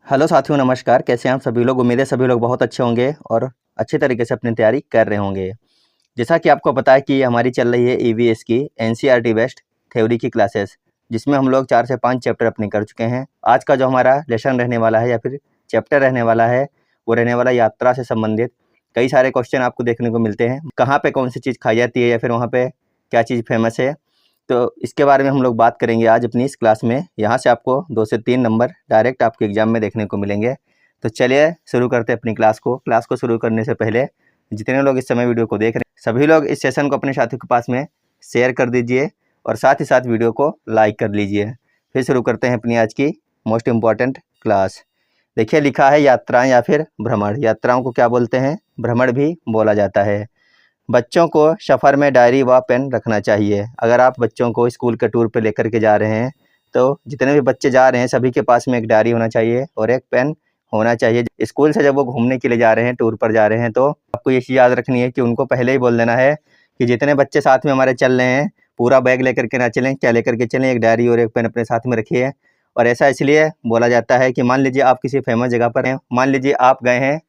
Hello साथियों, नमस्कार। कैसे हैं आप सभी लोग? उम्मीद है सभी लोग बहुत अच्छे होंगे और अच्छे तरीके से अपनी तैयारी कर रहे होंगे। जैसा कि आपको पता है कि हमारी चल रही है ईवीएस की एनसीईआरटी बेस्ड थ्योरी की क्लासेस, जिसमें हम लोग 4 से 5 चैप्टर अपने कर चुके हैं। आज का जो हमारा लेसन रहने वाला है या फिर चैप्टर रहने वाला है, वो रहने वाला यात्रा से संबंधित कई सारे क्वेश्चन आपको देखने को मिलते हैं। कहाँ पे कौन सी चीज़ खाई जाती है या फिर वहाँ पे क्या चीज़ फेमस है, तो इसके बारे में हम लोग बात करेंगे आज अपनी इस क्लास में। यहाँ से आपको 2 से 3 नंबर डायरेक्ट आपके एग्जाम में देखने को मिलेंगे। तो चलिए शुरू करते हैं अपनी क्लास को। क्लास को शुरू करने से पहले जितने लोग इस समय वीडियो को देख रहे हैं, सभी लोग इस सेशन को अपने साथियों के पास में शेयर कर दीजिए और साथ ही साथ वीडियो को लाइक कर लीजिए। फिर शुरू करते हैं अपनी आज की मोस्ट इम्पॉर्टेंट क्लास। देखिए, लिखा है यात्राएँ या फिर भ्रमण। यात्राओं को क्या बोलते हैं? भ्रमण भी बोला जाता है। बच्चों को सफ़र में डायरी व पेन रखना चाहिए। अगर आप बच्चों को स्कूल के टूर पे लेकर के जा रहे हैं, तो जितने भी बच्चे जा रहे हैं सभी के पास में एक डायरी होना चाहिए और एक पेन होना चाहिए। स्कूल से जब वो घूमने के लिए जा रहे हैं, टूर पर जा रहे हैं, तो आपको ये चीज़ याद रखनी है कि उनको पहले ही बोल देना है कि जितने बच्चे साथ में हमारे चल रहे हैं, पूरा बैग लेकर के ना चलें। क्या लेकर के चलें? एक डायरी और एक पेन अपने साथ में रखिए। और ऐसा इसलिए बोला जाता है कि मान लीजिए आप किसी फेमस जगह पर हैं, मान लीजिए आप गए हैं,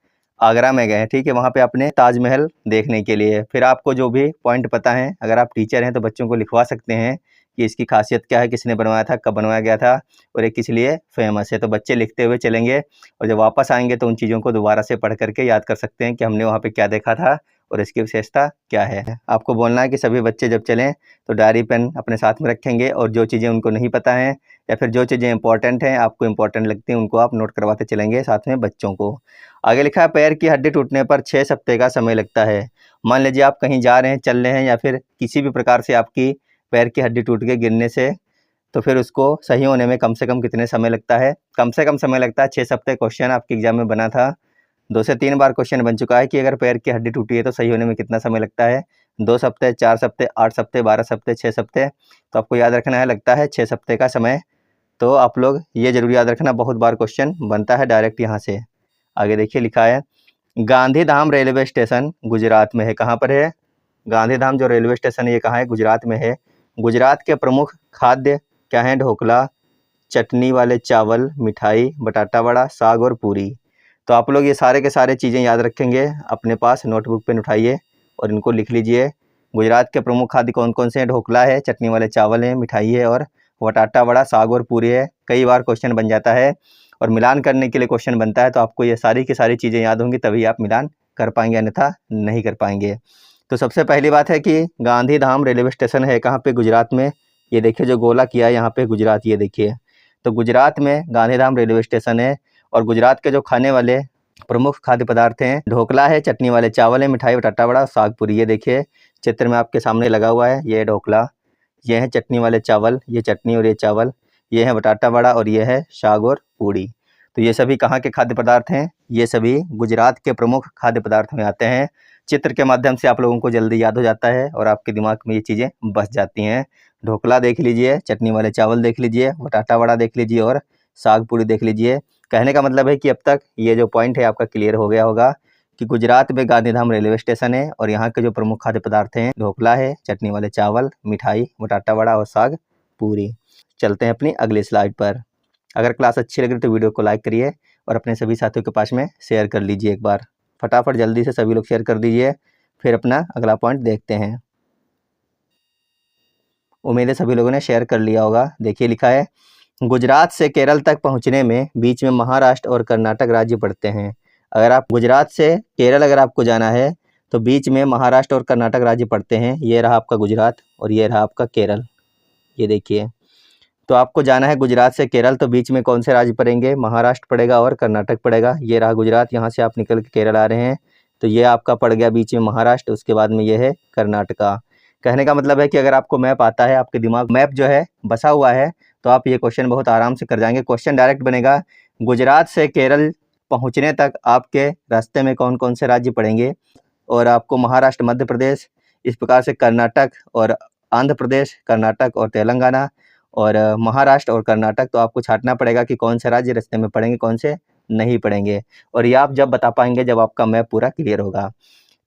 आगरा में गए हैं, ठीक है, वहाँ पे आपने ताजमहल देखने के लिए। फिर आपको जो भी पॉइंट पता है, अगर आप टीचर हैं तो बच्चों को लिखवा सकते हैं कि इसकी खासियत क्या है, किसने बनवाया था, कब बनवाया गया था और ये किस लिए फेमस है। तो बच्चे लिखते हुए चलेंगे और जब वापस आएंगे तो उन चीज़ों को दोबारा से पढ़ करके याद कर सकते हैं कि हमने वहाँ पे क्या देखा था और इसकी विशेषता क्या है। आपको बोलना है कि सभी बच्चे जब चलें तो डायरी पेन अपने साथ में रखेंगे और जो चीज़ें उनको नहीं पता हैं या फिर जो चीज़ें इंपॉर्टेंट हैं, आपको इंपॉर्टेंट लगती हैं, उनको आप नोट करवाते चलेंगे साथ में बच्चों को। आगे लिखा है पैर की हड्डी टूटने पर 6 हफ्ते का समय लगता है। मान लीजिए आप कहीं जा रहे हैं, चल रहे हैं या फिर किसी भी प्रकार से आपकी पैर की हड्डी टूट गई गिरने से, तो फिर उसको सही होने में कम से कम कितने समय लगता है? कम से कम समय लगता है 6 हफ्ते। क्वेश्चन आपके एग्जाम में बना था, 2 से 3 बार क्वेश्चन बन चुका है कि अगर पैर की हड्डी टूटी है तो सही होने में कितना समय लगता है? 2 हफ्ते, 4 हफ्ते, 8 हफ्ते, 12 हफ्ते, 6 हफ्ते। तो आपको याद रखना है, लगता है 6 हफ्ते का समय। तो आप लोग ये जरूर याद रखना, बहुत बार क्वेश्चन बनता है डायरेक्ट यहाँ से। आगे देखिए, लिखा है गांधीधाम रेलवे स्टेशन गुजरात में है। कहाँ पर है? गांधीधाम जो रेलवे स्टेशन है ये कहाँ है? गुजरात में है। गुजरात के प्रमुख खाद्य क्या हैं? ढोकला, चटनी वाले चावल, मिठाई, बटाटा वड़ा, साग और पूरी। तो आप लोग ये सारे के सारे चीज़ें याद रखेंगे, अपने पास नोटबुक पेन उठाइए और इनको लिख लीजिए। गुजरात के प्रमुख खाद्य कौन कौन से हैं? ढोकला है, चटनी वाले चावल हैं, मिठाई है और बटाटा वड़ा, साग और पूरी है। कई बार क्वेश्चन बन जाता है और मिलान करने के लिए क्वेश्चन बनता है, तो आपको ये सारी की सारी चीज़ें याद होंगी तभी आप मिलान कर पाएंगे, अन्यथा नहीं कर पाएंगे। तो सबसे पहली बात है कि गांधीधाम रेलवे स्टेशन है कहाँ पे? गुजरात में। ये देखिए जो गोला किया है यहाँ पे गुजरात, ये देखिए। तो गुजरात में गांधीधाम रेलवे स्टेशन है और गुजरात के जो खाने वाले प्रमुख खाद्य पदार्थ हैं, ढोकला है, चटनी वाले चावल है, मिठाई, बटाटा वड़ा, साग पूरी। ये देखिए चित्र में आपके सामने लगा हुआ है, ये ढोकला, ये है चटनी वाले चावल, ये चटनी और ये चावल, ये है बटाटा वड़ा और ये है साग और पूड़ी। तो ये सभी कहाँ के खाद्य पदार्थ हैं? ये सभी गुजरात के प्रमुख खाद्य पदार्थ में आते हैं। चित्र के माध्यम से आप लोगों को जल्दी याद हो जाता है और आपके दिमाग में ये चीज़ें बस जाती हैं। ढोकला देख लीजिए, चटनी वाले चावल देख लीजिए, बटाटा वड़ा देख लीजिए और साग पूड़ी देख लीजिए। कहने का मतलब है कि अब तक ये जो पॉइंट है आपका क्लियर हो गया होगा कि गुजरात में गांधीधाम रेलवे स्टेशन है और यहाँ के जो प्रमुख खाद्य पदार्थ हैं, ढोकला है, चटनी वाले चावल, मिठाई, बटाटा वड़ा और साग पूरी। चलते हैं अपनी अगली स्लाइड पर। अगर क्लास अच्छी लगी तो वीडियो को लाइक करिए और अपने सभी साथियों के पास में शेयर कर लीजिए। एक बार फटाफट जल्दी से सभी लोग शेयर कर दीजिए, फिर अपना अगला पॉइंट देखते हैं। उम्मीद है सभी लोगों ने शेयर कर लिया होगा। देखिए लिखा है गुजरात से केरल तक पहुंचने में बीच में महाराष्ट्र और कर्नाटक राज्य पड़ते हैं। अगर आप गुजरात से केरल अगर आपको जाना है तो बीच में महाराष्ट्र और कर्नाटक राज्य पड़ते हैं। ये रहा आपका गुजरात और ये रहा आपका केरल, ये देखिए। तो आपको जाना है गुजरात से केरल, तो बीच में कौन से राज्य पड़ेंगे? महाराष्ट्र पड़ेगा और कर्नाटक पड़ेगा। ये रहा गुजरात, यहाँ से आप निकल के केरल आ रहे हैं तो ये आपका पड़ गया बीच में महाराष्ट्र, उसके बाद में ये है कर्नाटका। कहने का मतलब है कि अगर आपको मैप आता है, आपके दिमाग मैप जो है बसा हुआ है, तो आप ये क्वेश्चन बहुत आराम से कर जाएंगे। क्वेश्चन डायरेक्ट बनेगा गुजरात से केरल पहुँचने तक आपके रास्ते में कौन कौन से राज्य पड़ेंगे और आपको महाराष्ट्र, मध्य प्रदेश, इस प्रकार से कर्नाटक और आंध्र प्रदेश, कर्नाटक और तेलंगाना और महाराष्ट्र और कर्नाटक। तो आपको छांटना पड़ेगा कि कौन से राज्य रास्ते में पड़ेंगे, कौन से नहीं पड़ेंगे। और ये आप जब बता पाएंगे जब आपका मैप पूरा क्लियर होगा।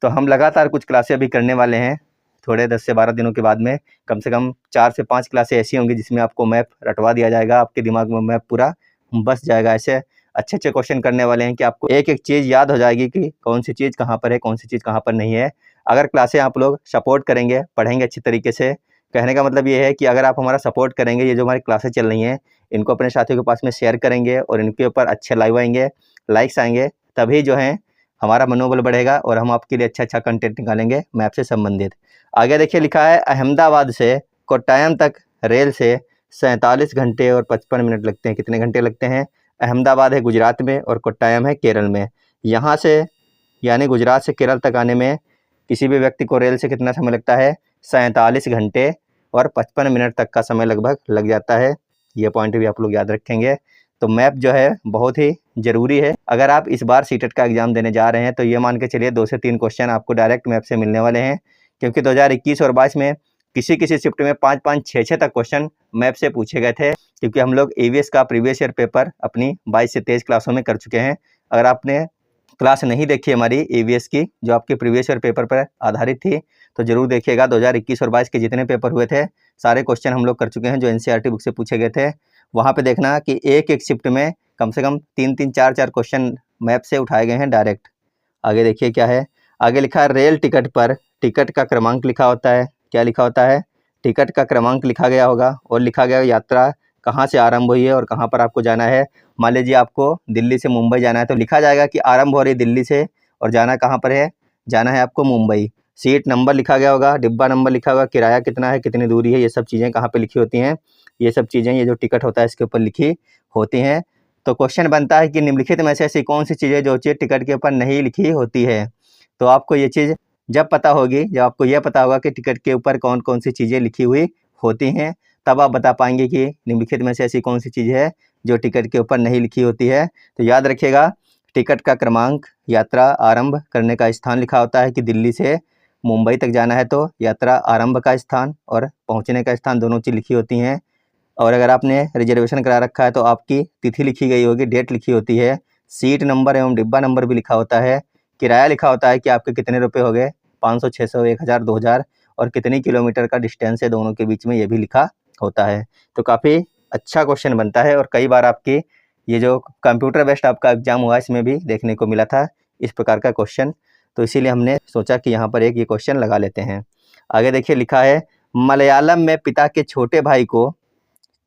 तो हम लगातार कुछ क्लासें अभी करने वाले हैं, थोड़े 10 से 12 दिनों के बाद में कम से कम 4 से 5 क्लासें ऐसी होंगी जिसमें आपको मैप रटवा दिया जाएगा, आपके दिमाग में मैप पूरा बस जाएगा। ऐसे अच्छे अच्छे क्वेश्चन करने वाले हैं कि आपको एक एक चीज़ याद हो जाएगी कि कौन सी चीज़ कहाँ पर है, कौन सी चीज़ कहाँ पर नहीं है। अगर क्लासें आप लोग सपोर्ट करेंगे, पढ़ेंगे अच्छी तरीके से, कहने का मतलब ये है कि अगर आप हमारा सपोर्ट करेंगे, ये जो हमारी क्लासें चल रही हैं इनको अपने साथियों के पास में शेयर करेंगे और इनके ऊपर अच्छे लाइव आएंगे, लाइक्स आएंगे, तभी जो है हमारा मनोबल बढ़ेगा और हम आपके लिए अच्छा अच्छा कंटेंट निकालेंगे मैप से संबंधित। आगे देखिए लिखा है अहमदाबाद से कोट्टायम तक रेल से 47 घंटे और 55 मिनट लगते हैं। कितने घंटे लगते हैं? अहमदाबाद है गुजरात में और कोट्टायम है केरल में। यहाँ से यानी गुजरात से केरल तक आने में किसी भी व्यक्ति को रेल से कितना समय लगता है? 47 घंटे और 55 मिनट तक का समय लगभग लग जाता है। ये पॉइंट भी आप लोग याद रखेंगे। तो मैप जो है बहुत ही ज़रूरी है। अगर आप इस बार सीटेट का एग्ज़ाम देने जा रहे हैं तो ये मान के चलिए 2 से 3 क्वेश्चन आपको डायरेक्ट मैप से मिलने वाले हैं, क्योंकि 2021 और 22 में किसी किसी शिफ्ट में 5-5, 6-6 तक क्वेश्चन मैप से पूछे गए थे, क्योंकि हम लोग ईवीएस का प्रीवियस ईयर पेपर अपनी 22 से 23 क्लासों में कर चुके हैं। अगर आपने क्लास नहीं देखी हमारी ईवीएस की, जो आपके प्रीवियस ईयर पेपर पर आधारित थी, तो ज़रूर देखिएगा। 2021 और 22 के जितने पेपर हुए थे सारे क्वेश्चन हम लोग कर चुके हैं जो एनसीईआरटी बुक से पूछे गए थे। वहाँ पे देखना कि एक एक शिफ्ट में कम से कम 3-3, 4-4 क्वेश्चन मैप से उठाए गए हैं डायरेक्ट। आगे देखिए क्या है, आगे लिखा है रेल टिकट पर टिकट का क्रमांक लिखा होता है। क्या लिखा होता है? टिकट का क्रमांक लिखा गया होगा और लिखा गया यात्रा कहाँ से आरंभ हुई है और कहाँ पर आपको जाना है। मान लीजिए आपको दिल्ली से मुंबई जाना है तो लिखा जाएगा कि आरंभ हो रही दिल्ली से और जाना कहाँ पर है? जाना है आपको मुंबई। सीट नंबर लिखा गया होगा, डिब्बा नंबर लिखा होगा, किराया कितना है, कितनी दूरी है, ये सब चीज़ें कहाँ पे लिखी होती हैं? ये सब चीज़ें ये जो टिकट होता है इसके ऊपर लिखी होती हैं। तो क्वेश्चन बनता है कि निम्नलिखित में से ऐसी कौन सी चीज़ें जो चीज़ टिकट के ऊपर नहीं लिखी होती है। तो आपको ये चीज़ जब पता होगी, जब आपको यह पता होगा कि टिकट के ऊपर कौन कौन सी चीज़ें लिखी हुई होती हैं, तब आप बता पाएंगे कि निम्नलिखित में से ऐसी कौन सी चीज़ है जो टिकट के ऊपर नहीं लिखी होती है। तो याद रखिएगा, टिकट का क्रमांक, यात्रा आरंभ करने का स्थान लिखा होता है कि दिल्ली से मुंबई तक जाना है तो यात्रा आरंभ का स्थान और पहुंचने का स्थान दोनों चीज़ लिखी होती हैं। और अगर आपने रिजर्वेशन करा रखा है तो आपकी तिथि लिखी गई होगी, डेट लिखी होती है, सीट नंबर एवं डिब्बा नंबर भी लिखा होता है, किराया लिखा होता है कि आपके कितने रुपये हो गए, 500, 600, 1000, 2000 और कितनी किलोमीटर का डिस्टेंस है दोनों के बीच में, ये भी लिखा होता है। तो काफ़ी अच्छा क्वेश्चन बनता है और कई बार आपकी ये जो कंप्यूटर बेस्ड आपका एग्जाम हुआ इसमें भी देखने को मिला था इस प्रकार का क्वेश्चन। तो इसीलिए हमने सोचा कि यहाँ पर एक ये क्वेश्चन लगा लेते हैं। आगे देखिए लिखा है मलयालम में पिता के छोटे भाई को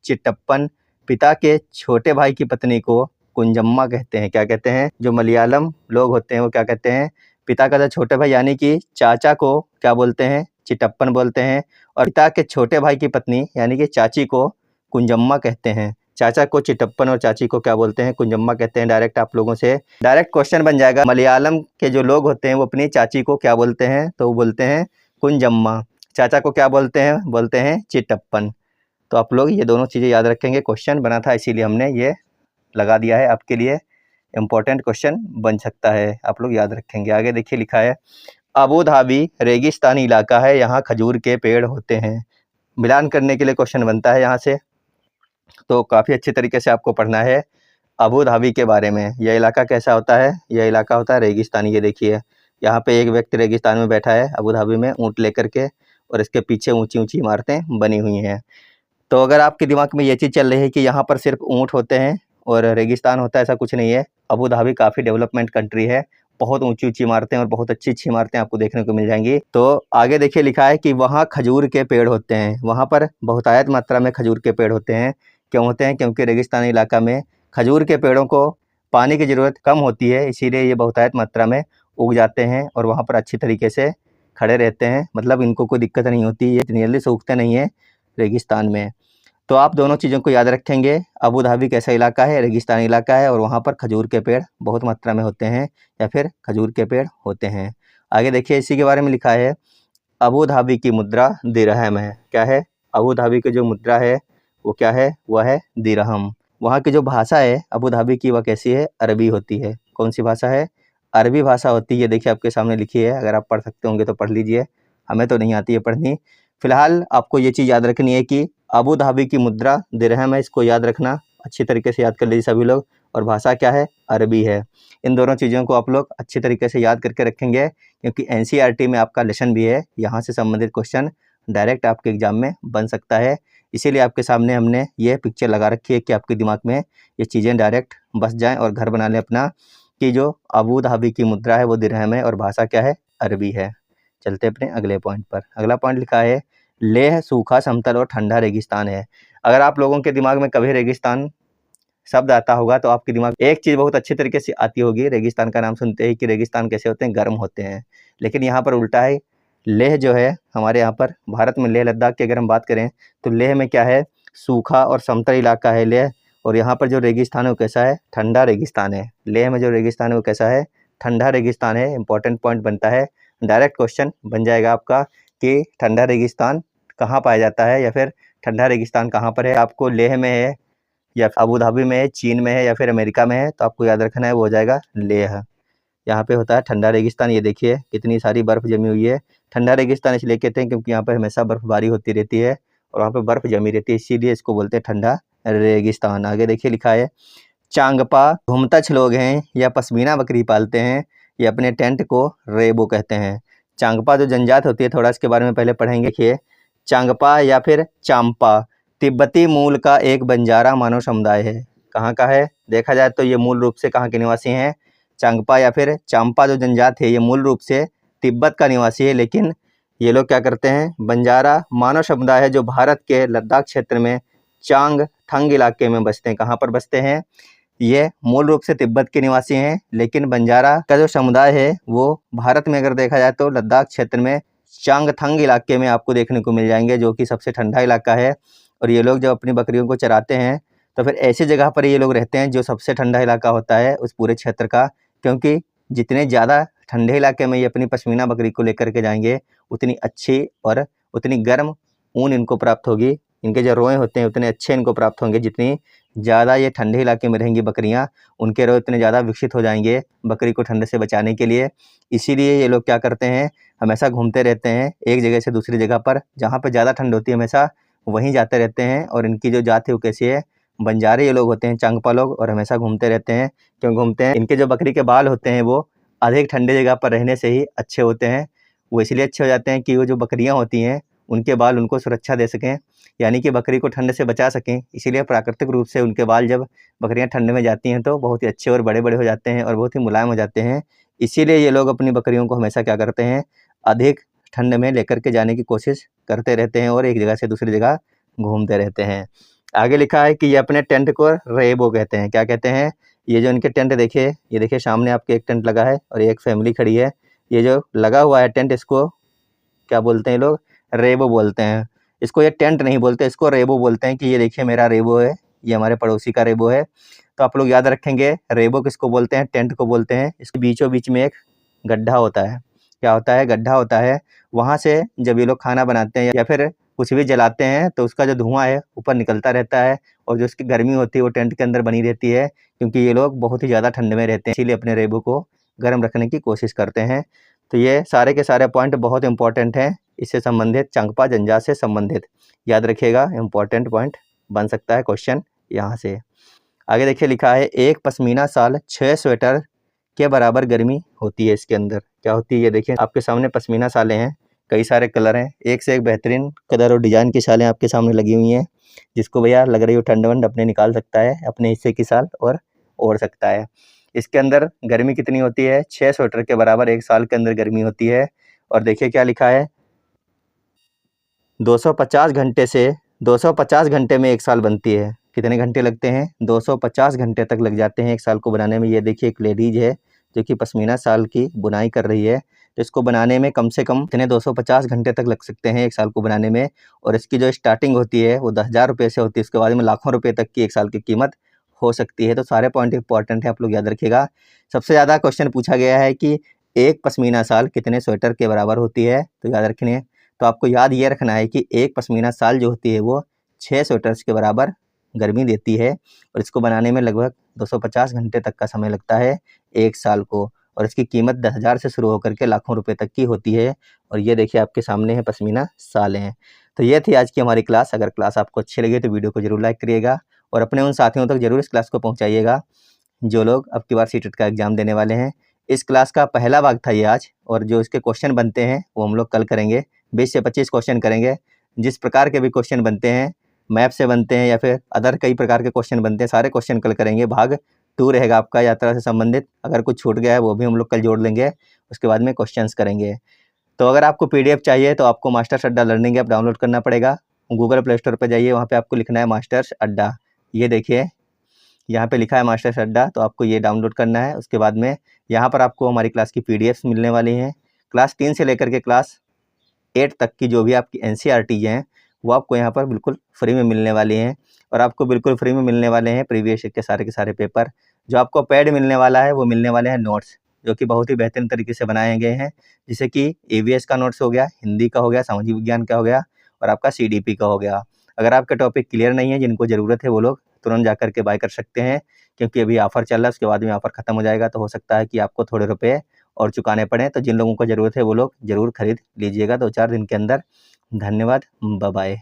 चिट्टप्पन, पिता के छोटे भाई की पत्नी को कुंजम्मा कहते हैं। क्या कहते हैं? जो मलयालम लोग होते हैं वो क्या कहते हैं? पिता का जो छोटे भाई यानी कि चाचा को क्या बोलते हैं? चिट्टप्पन बोलते हैं। और पिता के छोटे भाई की पत्नी यानी कि चाची को कुंजम्मा कहते हैं। चाचा को चिट्टप्पन और चाची को क्या बोलते हैं? कुंजम्मा कहते हैं। डायरेक्ट आप लोगों से डायरेक्ट क्वेश्चन बन जाएगा, मलयालम के जो लोग होते हैं वो अपनी चाची को क्या बोलते हैं? तो वो बोलते हैं कुंजम्मा। चाचा को क्या बोलते हैं? बोलते हैं चिट्टप्पन। तो आप लोग ये दोनों चीज़ें याद रखेंगे। क्वेश्चन बना था इसीलिए हमने ये लगा दिया है, आपके लिए इम्पोर्टेंट क्वेश्चन बन सकता है, आप लोग याद रखेंगे। आगे देखिए लिखा है अबू धाबी रेगिस्तानी इलाका है, यहाँ खजूर के पेड़ होते हैं। मिलान करने के लिए क्वेश्चन बनता है यहाँ से, तो काफ़ी अच्छे तरीके से आपको पढ़ना है अबू धाबी के बारे में। यह इलाका कैसा होता है? यह इलाका होता है रेगिस्तानी। ये देखिए यहाँ पे एक व्यक्ति रेगिस्तान में बैठा है अबू धाबी में ऊँट लेकर के, और इसके पीछे ऊंची ऊंची इमारतें बनी हुई हैं। तो अगर आपके दिमाग में ये चीज़ चल रही है कि यहाँ पर सिर्फ ऊँट होते हैं और रेगिस्तान होता है, ऐसा कुछ नहीं है। अबू धाबी काफ़ी डेवलपमेंट कंट्री है, बहुत ऊंची-ऊंची इमारतें और बहुत अच्छी-अच्छी इमारतें आपको देखने को मिल जाएंगी। तो आगे देखिए लिखा है कि वहाँ खजूर के पेड़ होते हैं, वहाँ पर बहुतायत मात्रा में खजूर के पेड़ होते हैं। क्यों होते हैं? क्योंकि रेगिस्तानी इलाका में खजूर के पेड़ों को पानी की ज़रूरत कम होती है, इसीलिए ये बहुतायत मात्रा में उग जाते हैं और वहाँ पर अच्छी तरीके से खड़े रहते हैं, मतलब इनको कोई दिक्कत नहीं होती, ये इतनी जल्दी सूखते नहीं हैं रेगिस्तान में। तो आप दोनों चीज़ों को याद रखेंगे, अबू धाबी कैसा इलाका है? रेगिस्तानी इलाका है और वहाँ पर खजूर के पेड़ बहुत मात्रा में होते हैं या फिर खजूर के पेड़ होते हैं। आगे देखिए इसी के बारे में लिखा है अबू धाबी की मुद्रा दिरहम है। क्या है? अबू धाबी की जो मुद्रा है वो क्या है? वह है दिरहम। वहाँ की जो भाषा है अबू धाबी की वह कैसी है? अरबी होती है। कौन सी भाषा है? अरबी भाषा होती है। देखिए आपके सामने लिखी है, अगर आप पढ़ सकते होंगे तो पढ़ लीजिए, हमें तो नहीं आती है पढ़नी। फिलहाल आपको ये चीज़ याद रखनी है कि अबू धाबी की मुद्रा दिरहम है, इसको याद रखना, अच्छी तरीके से याद कर लीजिए सभी लोग। और भाषा क्या है? अरबी है। इन दोनों चीज़ों को आप लोग अच्छी तरीके से याद करके रखेंगे, क्योंकि एनसीईआरटी में आपका लेसन भी है, यहाँ से संबंधित क्वेश्चन डायरेक्ट आपके एग्जाम में बन सकता है। इसीलिए आपके सामने हमने ये पिक्चर लगा रखी है कि आपके दिमाग में ये चीज़ें डायरेक्ट बस जाएँ और घर बना लें अपना, कि जो अबू धाबी की मुद्रा है वो दिरहम है और भाषा क्या है, अरबी है। चलते अपने अगले पॉइंट पर। अगला पॉइंट लिखा है, लेह सूखा, समतल और ठंडा रेगिस्तान है। अगर आप लोगों के दिमाग में कभी रेगिस्तान शब्द आता होगा तो आपके दिमाग एक चीज़ बहुत अच्छी तरीके से आती होगी, रेगिस्तान का नाम सुनते ही कि रेगिस्तान कैसे होते हैं, गर्म होते हैं। लेकिन यहाँ पर उल्टा है। लेह जो है हमारे यहाँ पर भारत में लेह लद्दाख की अगर हम बात करें तो लेह में क्या है, सूखा और समतल इलाका है लेह, और यहाँ पर जो रेगिस्तान है वो कैसा है, ठंडा रेगिस्तान है। लेह में जो रेगिस्तान है वो कैसा है, ठंडा रेगिस्तान है। इंपॉर्टेंट पॉइंट बनता है, डायरेक्ट क्वेश्चन बन जाएगा आपका कि ठंडा रेगिस्तान कहाँ पाया जाता है या फिर ठंडा रेगिस्तान कहाँ पर है। आपको लेह में है या अबू धाबी में है, चीन में है या फिर अमेरिका में है, तो आपको याद रखना है वो हो जाएगा लेह। यहाँ पे होता है ठंडा रेगिस्तान। ये देखिए कितनी सारी बर्फ़ जमी हुई है। ठंडा रेगिस्तान इसलिए कहते हैं क्योंकि यहाँ पर हमेशा बर्फ़बारी होती रहती है और वहाँ पे बर्फ़ जमी रहती है, इसीलिए इसको बोलते हैं ठंडा रेगिस्तान। आगे देखिए लिखा है, चांगपा घुमतछ लोग हैं या पश्मीना बकरी पालते हैं, ये अपने टेंट को रेबो कहते हैं। चांगपा जो जनजात होती है, थोड़ा इसके बारे में पहले पढ़ेंगे। देखिए, चांगपा या फिर चांपा तिब्बती मूल का एक बंजारा मानव समुदाय है। कहाँ का है, देखा जाए तो ये मूल रूप से कहाँ के निवासी हैं, चांगपा या फिर चांपा जो जनजात है ये मूल रूप से तिब्बत का निवासी है, लेकिन ये लोग क्या करते हैं, बंजारा मानव समुदाय है जो भारत के लद्दाख क्षेत्र में चांग थंग इलाके में बसते हैं। कहाँ पर बसते हैं, ये मूल रूप से तिब्बत के निवासी हैं, लेकिन बंजारा का जो समुदाय है वो भारत में अगर देखा जाए तो लद्दाख क्षेत्र में चांगथंग इलाके में आपको देखने को मिल जाएंगे, जो कि सबसे ठंडा इलाका है। और ये लोग जब अपनी बकरियों को चराते हैं तो फिर ऐसी जगह पर ये लोग रहते हैं जो सबसे ठंडा इलाका होता है उस पूरे क्षेत्र का, क्योंकि जितने ज़्यादा ठंडे इलाके में ये अपनी पश्मीना बकरी को लेकर के जाएंगे उतनी अच्छी और उतनी गर्म ऊन इनको प्राप्त होगी। इनके जो रोए होते हैं उतने अच्छे इनको प्राप्त होंगे। जितनी ज़्यादा ये ठंडे इलाके में रहेंगी बकरियां, उनके रोए उतने ज़्यादा विकसित हो जाएंगे बकरी को ठंड से बचाने के लिए। इसीलिए ये लोग क्या करते हैं, हमेशा घूमते रहते हैं एक जगह से दूसरी जगह पर, जहाँ पर ज़्यादा ठंड होती है हमेशा वहीं जाते रहते हैं। और इनकी जो जात है वो कैसी है, बंजारे ये लोग होते हैं, चांगपा लोग, और हमेशा घूमते रहते हैं। क्यों घूमते हैं, इनके जो बकरी के बाल होते हैं वो अधिक ठंडे जगह पर रहने से ही अच्छे होते हैं। वो इसलिए अच्छे हो जाते हैं कि वो जो बकरियाँ होती हैं उनके बाल उनको सुरक्षा दे सकें, यानी कि बकरी को ठंड से बचा सकें। इसीलिए प्राकृतिक रूप से उनके बाल जब बकरियां ठंड में जाती हैं तो बहुत ही अच्छे और बड़े-बड़े हो जाते हैं और बहुत ही मुलायम हो जाते हैं। इसीलिए ये लोग अपनी बकरियों को हमेशा क्या करते हैं, अधिक ठंड में लेकर के जाने की कोशिश करते रहते हैं और एक जगह से दूसरी जगह घूमते रहते हैं। आगे लिखा है कि ये अपने टेंट को रेबो कहते हैं। क्या कहते हैं, ये जो इनके टेंट देखिए, ये देखिए सामने आपके एक टेंट लगा है और एक फैमिली खड़ी है। ये जो लगा हुआ है टेंट, इसको क्या बोलते हैं लोग, रेबो बोलते हैं। इसको ये टेंट नहीं बोलते, इसको रेबो बोलते हैं कि ये देखिए मेरा रेबो है, ये हमारे पड़ोसी का रेबो है। तो आप लोग याद रखेंगे रेबो किसको बोलते हैं, टेंट को बोलते हैं। इसके बीचों बीच में एक गड्ढा होता है। क्या होता है, गड्ढा होता है। वहाँ से जब ये लोग खाना बनाते हैं या फिर कुछ भी जलाते हैं तो उसका जो धुआं है ऊपर निकलता रहता है और जो उसकी गर्मी होती है वो टेंट के अंदर बनी रहती है, क्योंकि ये लोग बहुत ही ज़्यादा ठंड में रहते हैं, इसीलिए अपने रेबो को गर्म रखने की कोशिश करते हैं। तो ये सारे के सारे पॉइंट बहुत इंपॉर्टेंट हैं, इससे संबंधित चांगपा जनजात से संबंधित याद रखिएगा, इंपॉर्टेंट पॉइंट बन सकता है क्वेश्चन यहाँ से। आगे देखिए लिखा है, एक पश्मीना साल 6 स्वेटर के बराबर गर्मी होती है। इसके अंदर क्या होती है, ये देखिए आपके सामने पश्मीना सालें हैं, कई सारे कलर हैं, एक से एक बेहतरीन कलर और डिज़ाइन की सालें आपके सामने लगी हुई हैं, जिसको भैया लग रही हो ठंड वंड अपने निकाल सकता है अपने हिस्से की साल और ओढ़ सकता है। इसके अंदर गर्मी कितनी होती है, 6 स्वेटर के बराबर एक साल के अंदर गर्मी होती है। और देखिए क्या लिखा है, 250 घंटे से 250 घंटे में एक साल बनती है। कितने घंटे लगते हैं, 250 घंटे तक लग जाते हैं एक साल को बनाने में। ये देखिए एक लेडीज है जो कि पश्मीना साल की बुनाई कर रही है, तो इसको बनाने में कम से कम इतने 250 घंटे तक लग सकते हैं एक साल को बनाने में। और इसकी जो स्टार्टिंग होती है वो 10,000 रुपये से होती है, उसके बाद में लाखों रुपये तक की एक साल की कीमत हो सकती है। तो सारे पॉइंट इंपॉर्टेंट है, आप लोग याद रखिएगा। सबसे ज़्यादा क्वेश्चन पूछा गया है कि एक पश्मीना साल कितने स्वेटर के बराबर होती है, तो याद रखिए। तो आपको याद ये रखना है कि एक पश्मीना साल जो होती है वो 6 स्वेटर्स के बराबर गर्मी देती है और इसको बनाने में लगभग 250 घंटे तक का समय लगता है एक साल को। और इसकी कीमत 10,000 से शुरू होकर के लाखों रुपए तक की होती है। और ये देखिए आपके सामने है पश्मीना सालें। तो ये थी आज की हमारी क्लास। अगर क्लास आपको अच्छी लगी तो वीडियो को जरूर लाइक करिएगा और अपने उन साथियों तक जरूर इस क्लास को पहुँचाइएगा जो लोग अब की बार सीटेट का एग्ज़ाम देने वाले हैं। इस क्लास का पहला भाग था ये आज, और जो इसके क्वेश्चन बनते हैं वो हम लोग कल करेंगे। 20 से 25 क्वेश्चन करेंगे। जिस प्रकार के भी क्वेश्चन बनते हैं मैप से बनते हैं या फिर अदर कई प्रकार के क्वेश्चन बनते हैं, सारे क्वेश्चन कल करेंगे। भाग 2 रहेगा आपका यात्रा से संबंधित, अगर कुछ छूट गया है वो भी हम लोग कल जोड़ लेंगे, उसके बाद में क्वेश्चंस करेंगे। तो अगर आपको पीडीएफ चाहिए तो आपको मास्टर्स अड्डा लर्निंग ऐप डाउनलोड करना पड़ेगा। गूगल प्ले स्टोर पर जाइए, वहाँ पे आपको लिखना है मास्टर्स अड्डा। ये देखिए यहाँ पे लिखा है मास्टर्स अड्डा, तो आपको ये डाउनलोड करना है। उसके बाद में यहाँ पर आपको हमारी क्लास की पीडीएफ्स मिलने वाली हैं। क्लास 3 से लेकर के क्लास 8 तक की जो भी आपकी एनसीईआरटी हैं वो आपको यहाँ पर बिल्कुल फ्री में मिलने वाली हैं। और आपको बिल्कुल फ्री में मिलने वाले हैं प्रीवियस के सारे पेपर। जो आपको पेड मिलने वाला है वो मिलने वाले हैं नोट्स, जो कि बहुत ही बेहतरीन तरीके से बनाए गए हैं, जैसे कि ईवीएस का नोट्स हो गया, हिंदी का हो गया, सामाजिक विज्ञान का हो गया और आपका सीडीपी का हो गया। अगर आपका टॉपिक क्लियर नहीं है, जिनको ज़रूरत है वो लोग तुरंत जाकर के बाय कर सकते हैं, क्योंकि अभी ऑफ़र चल रहा है, उसके बाद में ऑफ़र ख़त्म हो जाएगा, तो हो सकता है कि आपको थोड़े रुपए और चुकाने पड़ें। तो जिन लोगों को ज़रूरत है वो लोग ज़रूर खरीद लीजिएगा 2-4 दिन के अंदर। धन्यवाद, बाय बाय।